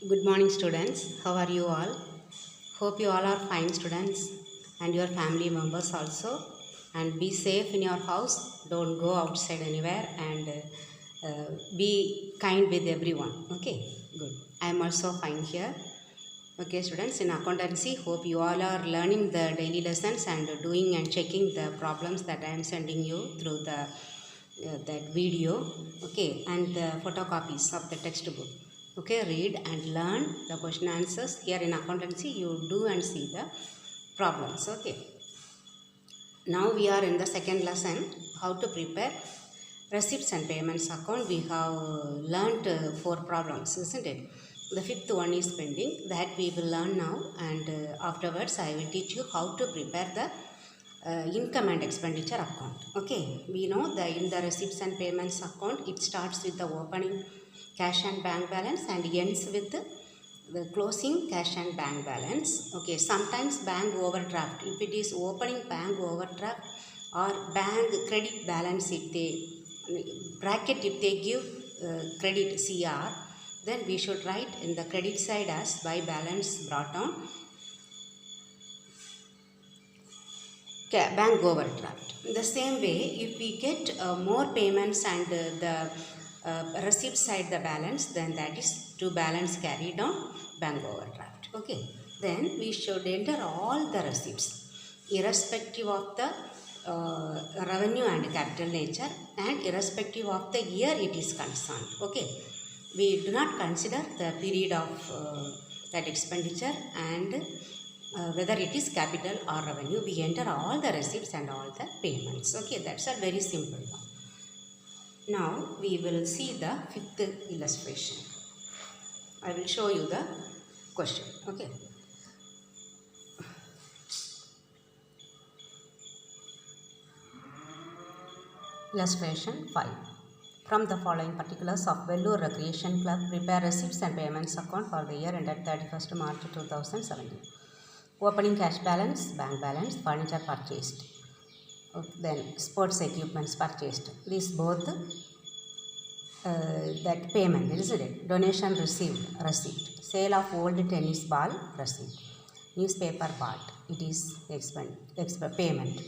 Good morning, students. How are you all? Hope you all are fine, students, and your family members also. And be safe in your house. Don't go outside anywhere and be kind with everyone. Okay, good. I am also fine here. Okay, students, in accountancy, hope you all are learning the daily lessons and doing and checking the problems that I am sending you through the that video. Okay, and the photocopies of the textbook. Okay, read and learn the question answers. Here in accountancy, you do and see the problems. Okay, now we are in the second lesson, how to prepare receipts and payments account. We have learned 4 problems, isn't it? The fifth one is pending, that we will learn now, and afterwards I will teach you how to prepare the income and expenditure account. Okay, we know that in the receipts and payments account, it starts with the opening cash and bank balance and ends with the closing cash and bank balance. Okay, sometimes bank overdraft, if it is opening bank overdraft or bank credit balance, if they bracket, if they give credit CR, then we should write in the credit side as by balance brought down bank overdraft. In the same way, if we get more payments and the receipt side the balance, then that is to balance carried on bank overdraft. Okay, then we should enter all the receipts irrespective of the revenue and capital nature and irrespective of the year it is concerned. Okay, we do not consider the period of that expenditure and whether it is capital or revenue. We enter all the receipts and all the payments. Okay, that's a very simple one. Now we will see the fifth illustration. I will show you the question. Okay. Illustration 5. From the following particulars of Vellore Recreation Club, prepare receipts and payments account for the year ended 31st March 2017. Opening cash balance, bank balance, furniture purchased, then sports equipments purchased. These both that payment, isn't it? Donation received, receipt. Sale of old tennis ball, receipt. Newspaper bought, it is payment.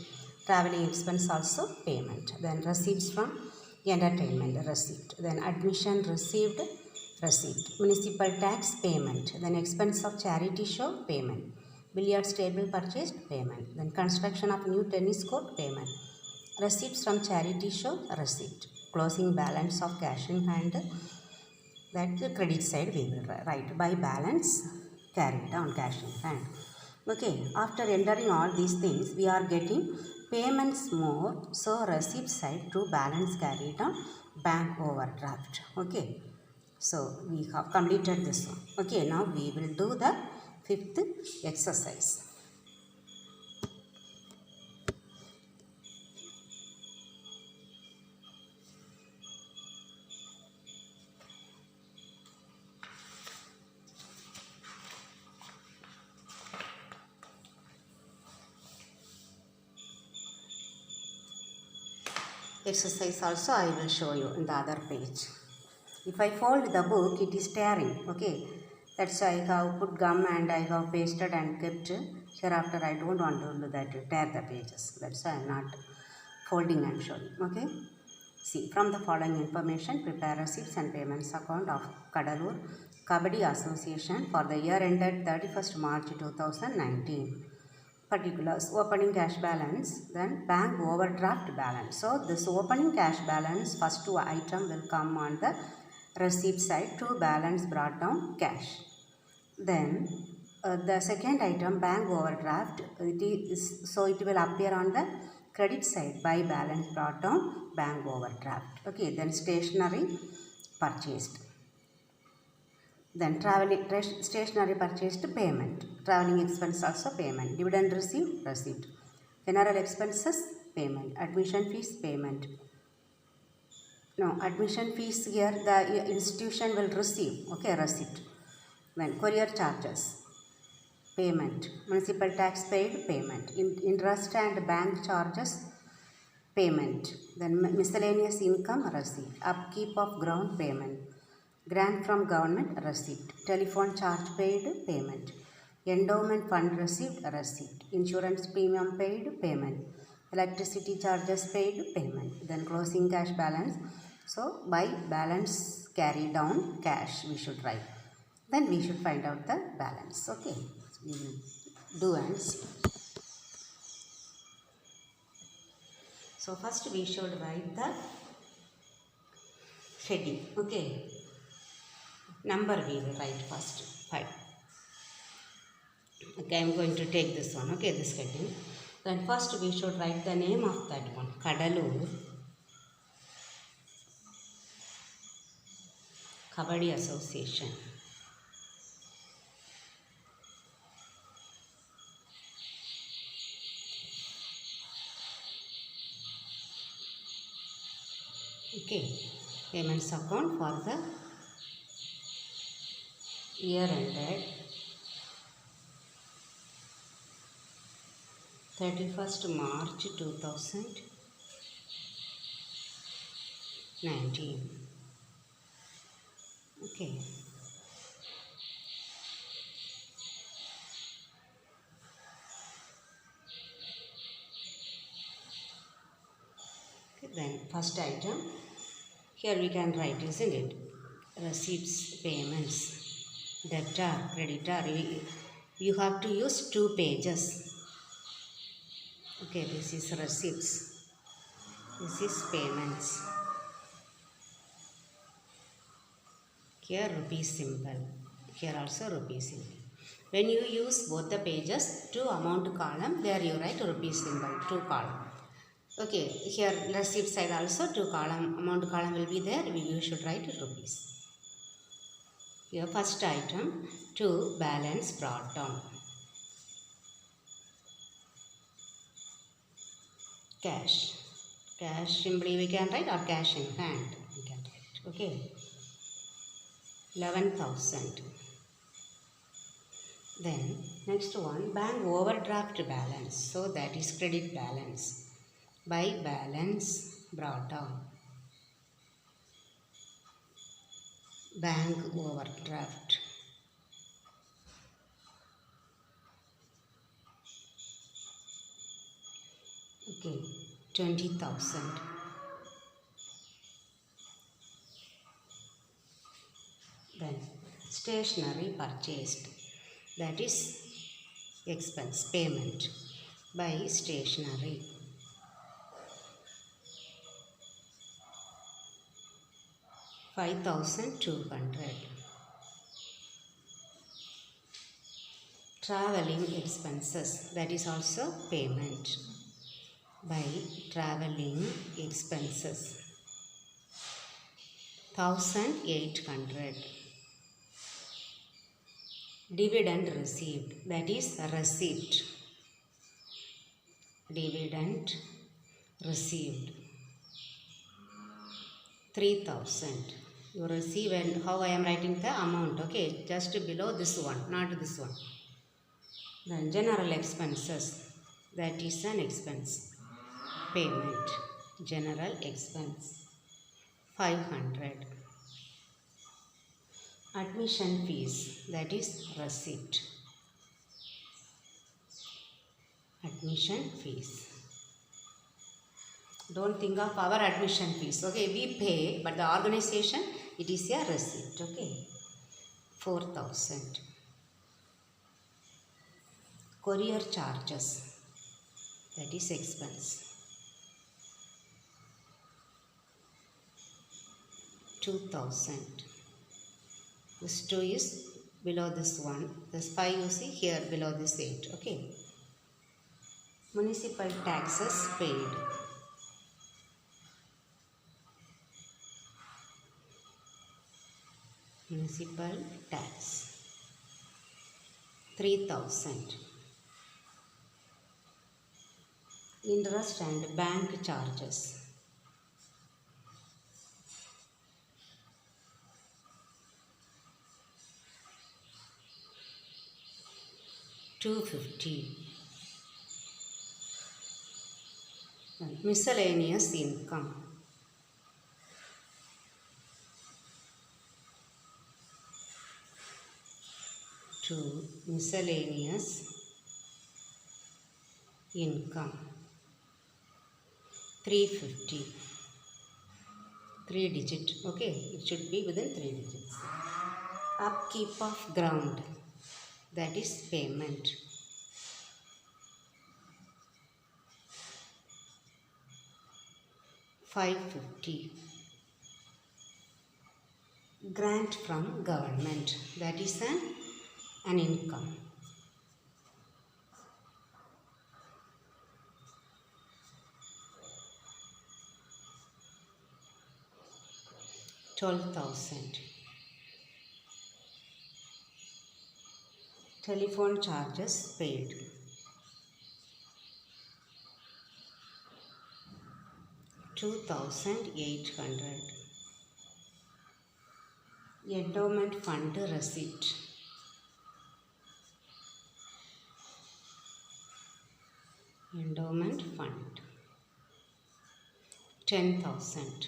Traveling expense also payment. Then receipts from entertainment, receipt. Then admission received, receipt. Municipal tax, payment. Then expense of charity show, payment. Billiards table purchased, payment. Then construction of new tennis court, payment. Receipts from charity show, receipt. Closing balance of cash in hand, that the credit side we will write by balance carried on cash in hand. Okay, after entering all these things, we are getting payments more, so receipt side to balance carried on bank overdraft. Okay, so we have completed this one. Okay, now we will do the fifth exercise. Exercise also I will show you in the other page. If I fold the book, it is tearing. Okay, that's why I have put gum and I have pasted and kept. Hereafter I don't want to do that, tear the pages. That's why I am not folding and showing. Okay, see, from the following information, prepare receipts and payments account of Kadalur Kabaddi Association for the year ended 31st March 2019. Particulars: opening cash balance, then bank overdraft balance. So this opening cash balance, first two item will come on the receipt side to balance brought down cash. Then the second item, bank overdraft, it will appear on the credit side by balance brought down bank overdraft. Okay, then stationery purchased. Then stationery purchased, payment. Traveling expense also payment. Dividend received, receipt. General expenses, payment. Admission fees, payment. No, admission fees here the institution will receive. Okay, receipt. Then courier charges, payment. Municipal tax paid, payment. Interest and bank charges, payment. Then miscellaneous income, receipt. Upkeep of ground, payment. Grant from government receipt. Telephone charge paid payment. Endowment fund received receipt. Insurance premium paid payment. Electricity charges paid payment. Then closing cash balance. So by balance carry down cash we should write. Then we should find out the balance. Okay. So we will do and see. So first we should write the heading. Okay. Number we will write first. 5. Okay, I am going to take this one. Okay, this heading. Then first we should write the name of that one. Kadalur Kabaddi Association. Okay, payments account for the year ended 31st March 2019. Okay. Then first item, here we can write, isn't it? Receipts, payments, debtor, creditor. You have to use 2 pages. Okay, this is receipts. This is payments. Here rupee symbol. Here also rupee symbol. When you use both the pages, 2 amount column, there you write rupee symbol, 2 column. Okay, here receipt side also 2 column, amount column will be there, you should write rupees. Here first item, 2 balance brought down. Cash. Cash simply we can write, or cash in hand we can write. Okay. 11,000. Then next one, bank overdraft balance. So that is credit balance. By balance brought down. Bank overdraft. Okay, 20,000. Then stationery purchased. That is expense, payment by stationery. 5,200. Traveling expenses, that is also payment by traveling expenses. 1,800. Dividend received, that is receipt. Dividend received. 3,000. You receive, and how I am writing the amount, okay, just below this one, not this one. Then general expenses, that is an expense, payment, general expense, 500. Admission fees, that is receipt. Admission fees. Don't think of our admission fees. Okay, we pay, but the organization, it is a receipt. Okay, 4,000. Courier charges, that is expense. 2,000. This 2 is below this 1. This 5 you see here below this 8. Okay. Municipal taxes paid. Municipal tax. 3,000. Interest and bank charges. 250. And miscellaneous income. to miscellaneous income 350, 3 digit. Okay, it should be within 3 digits. Upkeep of ground, that is payment. $550. Grant from government, that is an income. $12,000. Telephone charges paid. $2,800. Endowment fund receipt. Endowment fund 10,000.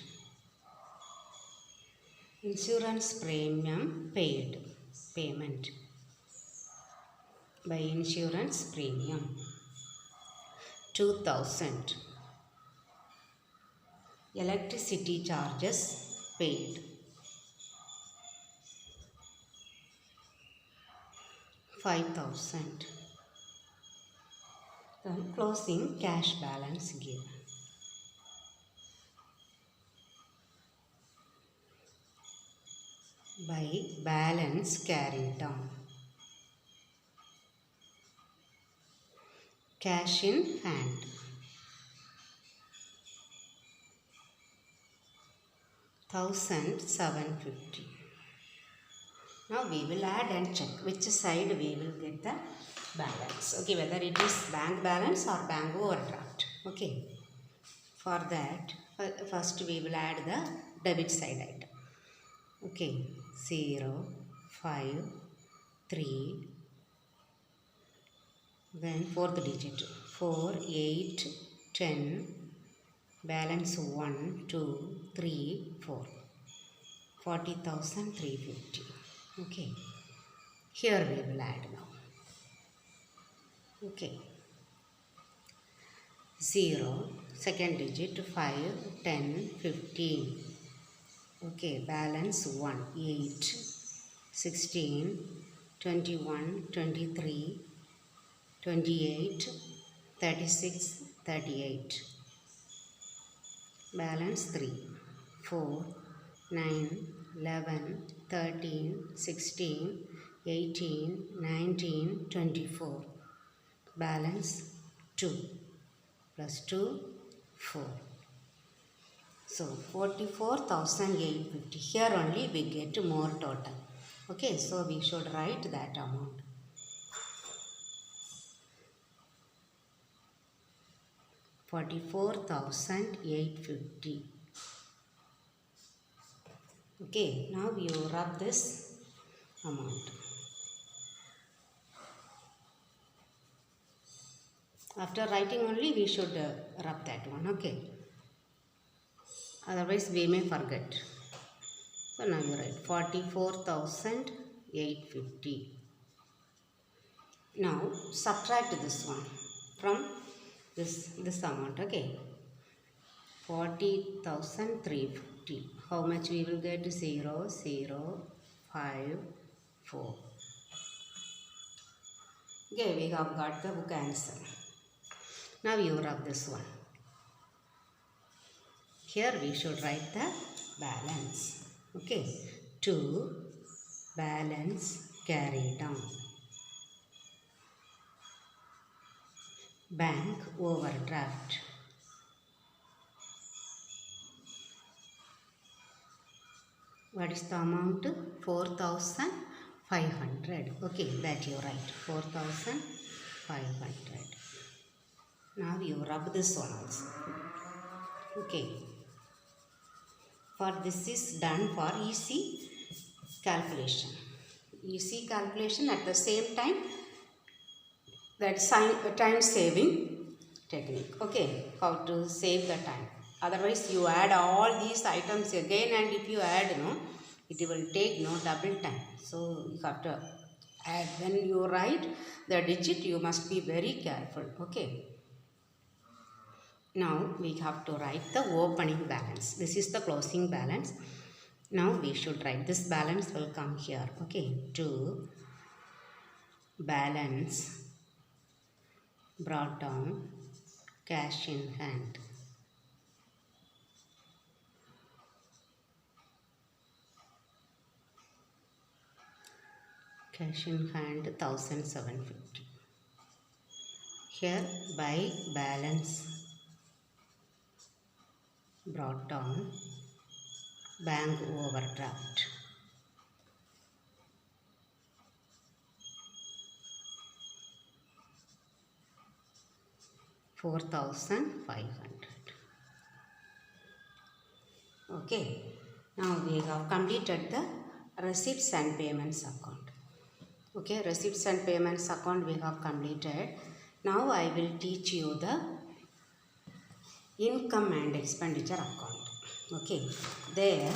Insurance premium paid, payment by insurance premium 2,000. Electricity charges paid 5,000. Then closing cash balance given. By balance carried down. Cash in hand. 1,750. Now we will add and check which side we will get the balance. Okay, whether it is bank balance or bank overdraft. Okay, for that first we will add the debit side item. Okay, 0, 5, 3, then fourth digit 4, 8, 10, balance 1, 2, 3, 4, 40,350. Okay, here we will add now. Okay, 0, second digit 5, 10, 15. Okay, balance 1, 8, 16, 21, 23, 28, 36, 38. Balance 3, 4, 9, 11, 13, 16, 18, 19, 24. Balance 2 plus 2, 4. So 44,850. Here only we get more total. Okay, so we should write that amount. 44,850. Okay, now you rub this amount. After writing only we should rub that one. Okay, otherwise we may forget. So now you write 44,850. Now subtract this one from this amount. Okay, 40,350. How much we will get? 0, 0, 5, 4. Okay, we have got the book answer. Now you rub this one. Here we should write the balance. Okay, 2, balance carry down. Bank overdraft. What is the amount? 4,500. Okay, that you write. 4,500. Now you rub this one also. Okay. For this is done for easy calculation. Easy calculation at the same time, that time saving technique. Okay, how to save the time. Otherwise you add all these items again, and if you add, it will take double time. So you have to And when you write the digit, you must be very careful. Okay. Now we have to write the opening balance. This is the closing balance. Now we should write this balance will come here. Okay. To balance brought down, cash in hand. Cash in hand 1750. Here by balance brought down, bank overdraft. $4,500. Okay. Now we have completed the receipts and payments account. Okay, receipts and payments account we have completed. Now I will teach you the income and expenditure account. Okay, there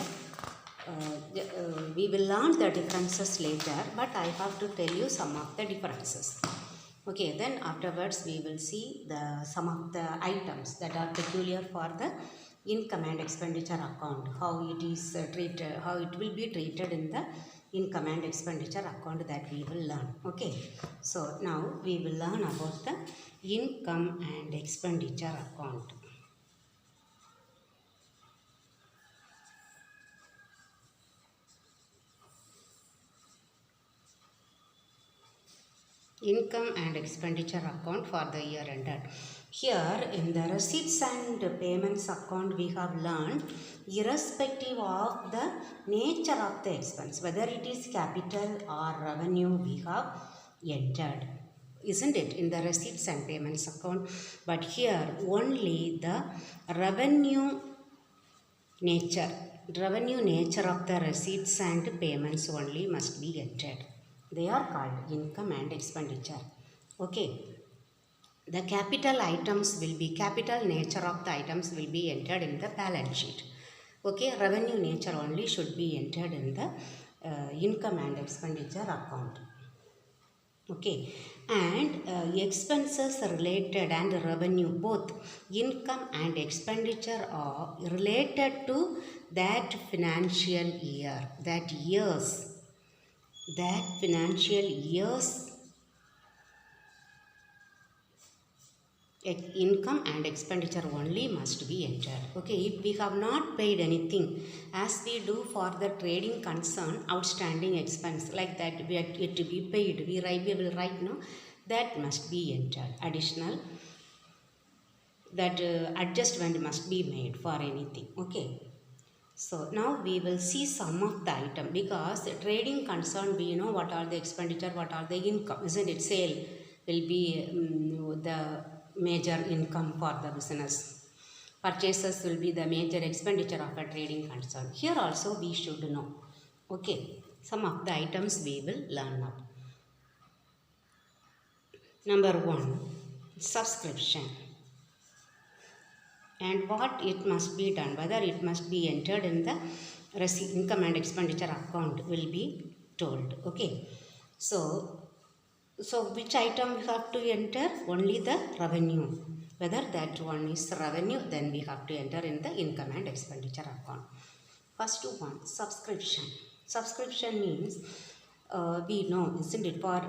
we will learn the differences later, but I have to tell you some of the differences. Okay, then afterwards we will see some of the items that are peculiar for the income and expenditure account, how it is treated, how it will be treated in the income and expenditure account that we will learn. Okay, so now we will learn about the income and expenditure account. Income and expenditure account for the year ended. Here in the receipts and payments account we have learned, irrespective of the nature of the expense, whether it is capital or revenue, we have entered, isn't it, in the receipts and payments account. But here only the revenue nature of the receipts and payments only must be entered. They are called income and expenditure. Okay. The capital nature of the items will be entered in the balance sheet. Okay. Revenue nature only should be entered in the income and expenditure account. Okay. And expenses related and revenue, both income and expenditure are related to that financial year, that financial year's income and expenditure only must be entered. Okay, if we have not paid anything, as we do for the trading concern, outstanding expense like that, we have yet to be paid, we will write no, that must be entered. Additional, that adjustment must be made for anything. Okay. So now we will see some of the item, because trading concern, we know what are the expenditure, what are the income, isn't it? Sale will be the major income for the business. Purchases will be the major expenditure of a trading concern. Here also we should know. Okay, some of the items we will learn now. Number 1, subscription. And what it must be done, whether it must be entered in the income and expenditure account will be told. Okay, so which item we have to enter? Only the revenue. Whether that one is revenue, then we have to enter in the income and expenditure account. First one, subscription. Subscription means we know, isn't it, for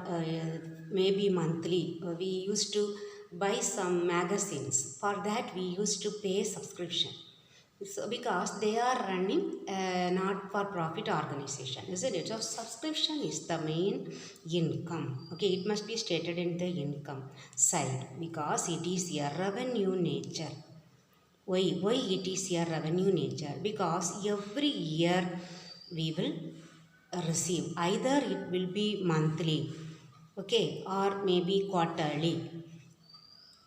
maybe monthly we used to buy some magazines. For that we used to pay subscription. So because they are running not for profit organization, isn't it? So subscription is the main income. Okay, it must be stated in the income side, because it is a revenue nature. Why it is a revenue nature? Because every year we will receive, either it will be monthly, okay, or maybe quarterly,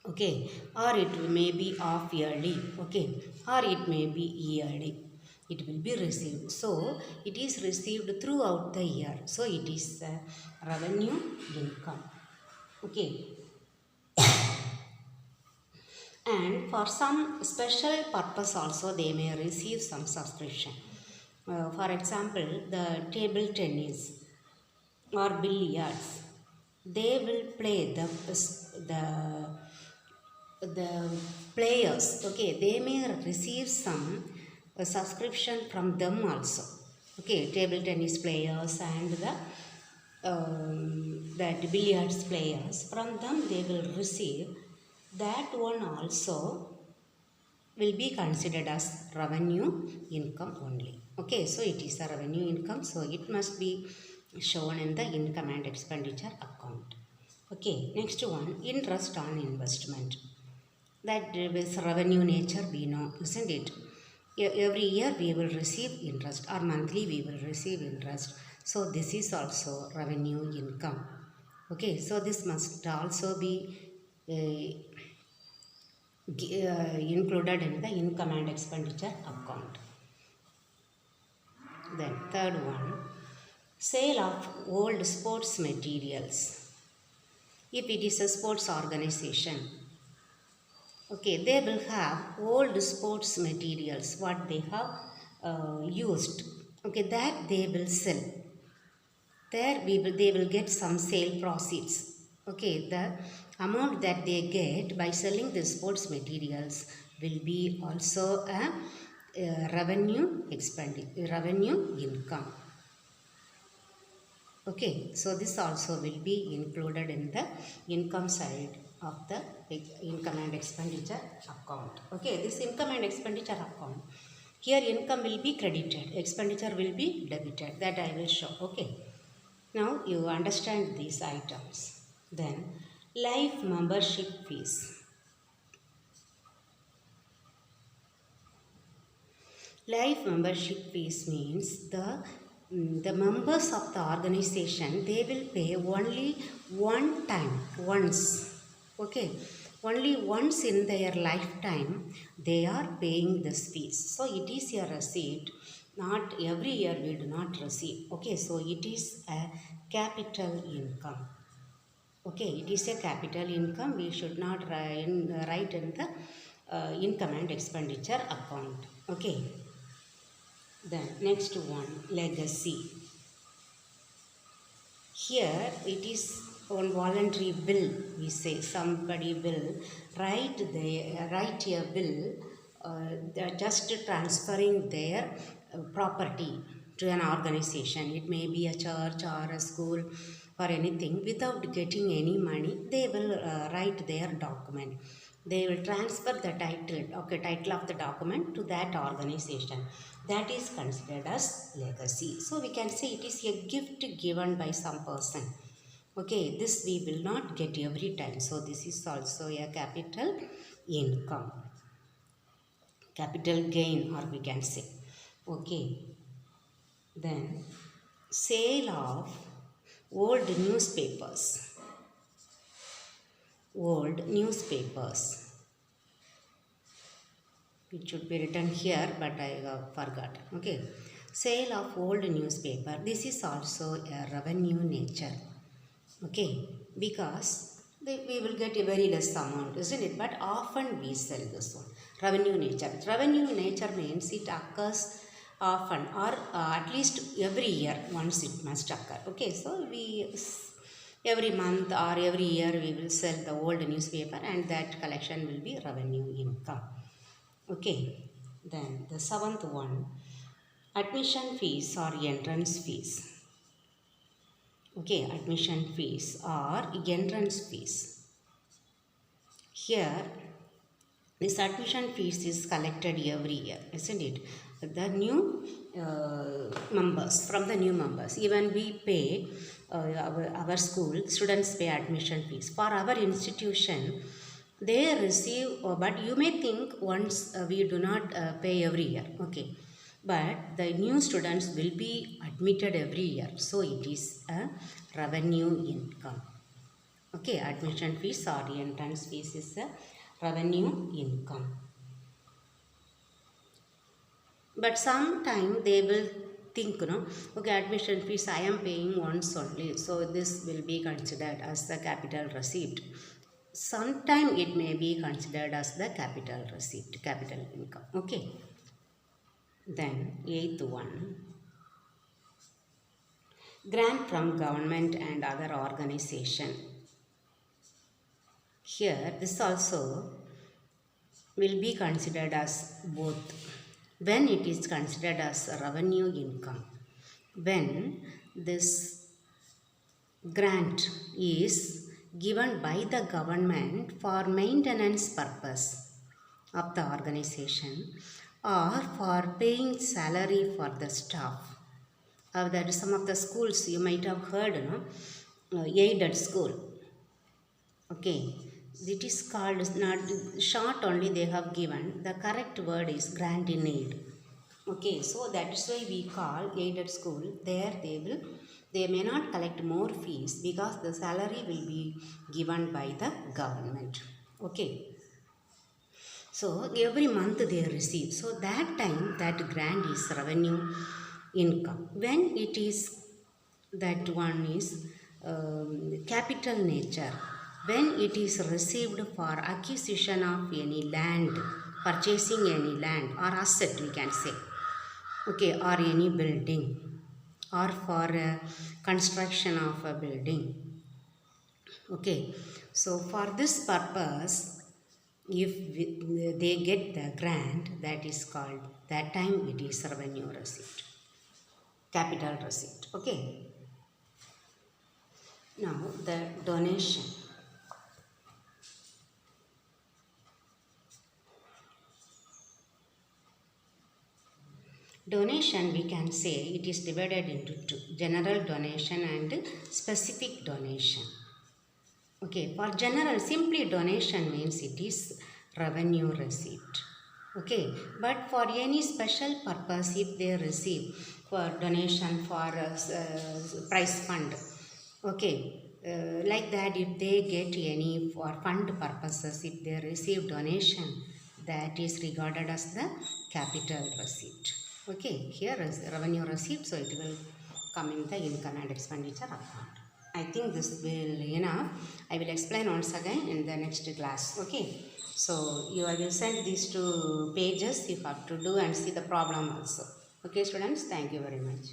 okay, or it may be half yearly, okay, or it may be yearly. It will be received. So it is received throughout the year. So it is the revenue income. Okay. And for some special purpose also they may receive some subscription. For example, the table tennis. or billiards, they will play the the players, okay, they may receive some subscription from them also, okay, table tennis players and that billiards players, from them they will receive, that one also will be considered as revenue income only. Okay, so it is a revenue income, so it must be shown in the income and expenditure account. Okay, next one, interest on investment. That is revenue nature, we know, isn't it? Every year we will receive interest, or monthly we will receive interest, so this is also revenue income. Okay, so this must also be uh, included in the income and expenditure account. Then third one, sale of old sports materials. If it is a sports organization, okay, they will have old sports materials, what they have used, okay, that they will sell. There they will get some sale proceeds. Okay, the amount that they get by selling the sports materials will be also a revenue revenue income. Okay, so this also will be included in the income side of the income and expenditure account. Okay, this income and expenditure account, here income will be credited, expenditure will be debited, that I will show. Okay, now you understand these items. Then life membership fees. Life membership fees means the members of the organization, they will pay only one time, once. Okay, only once in their lifetime they are paying this fees. So it is a receipt. Not every year we do not receive. Okay, so it is a capital income. Okay, it is a capital income. We should not write in the income and expenditure account. Okay. Then next one, legacy. Here it is on voluntary will. We say somebody will write a will, just transferring their property to an organization. It may be a church or a school or anything. Without getting any money, they will write their document. They will transfer the title of the document to that organization. That is considered as legacy. So we can say it is a gift given by some person. Okay, this we will not get every time. So this is also a capital income, capital gain, or we can say. Okay, then sale of old newspapers. Old newspapers. It should be written here, but I forgot. Okay, sale of old newspaper. This is also a revenue nature. Okay, because we will get a very less amount, isn't it? But often we sell this one. Revenue nature. Revenue nature means it occurs often, or at least every year once it must occur. Okay, so we every month or every year we will sell the old newspaper, and that collection will be revenue income. Okay, then the seventh one, admission fees or entrance fees. Okay, admission fees or entrance fees. Here, this admission fees is collected every year, isn't it? The new members, from the new members, even we pay, our school, students pay admission fees. For our institution, they receive, but you may think once we do not pay every year, okay. But the new students will be admitted every year, so it is a revenue income. Okay, admission fees or entrance fees is a revenue income. But sometime they will think, okay, admission fees I am paying once only, so this will be considered as the capital receipt. Sometime it may be considered as the capital receipt, capital income. Okay. Then eighth one, Grant from government and other organization. Here, this also will be considered as both. When it is considered as revenue income, when this grant is given by the government for maintenance purpose of the organization or for paying salary for the staff. That some of the schools you might have heard, aided school. Okay, it is called not short only they have given. The correct word is grant in aid. Okay, so that is why we call aided school. There they may not collect more fees because the salary will be given by the government. Okay. So every month they receive. So that time that grant is revenue income. When it is that one is capital nature, when it is received for acquisition of any land, purchasing any land or asset we can say, okay, or any building, or for construction of a building. Okay, so for this purpose, if they get the grant, that is called, that time it is revenue receipt, capital receipt. Okay. Now the donation. Donation, we can say it is divided into two, general donation and specific donation. Okay, for general, simply donation means it is revenue receipt. Okay, but for any special purpose, if they receive for donation for prize fund, okay, like that, if they get any for fund purposes, if they receive donation, that is regarded as the capital receipt. Okay, here is revenue receipt, so it will come in the income and expenditure account. I think this will enough. I will explain once again in the next class. Okay, so I will send these two pages you have to do and see the problem also. Okay, students, thank you very much.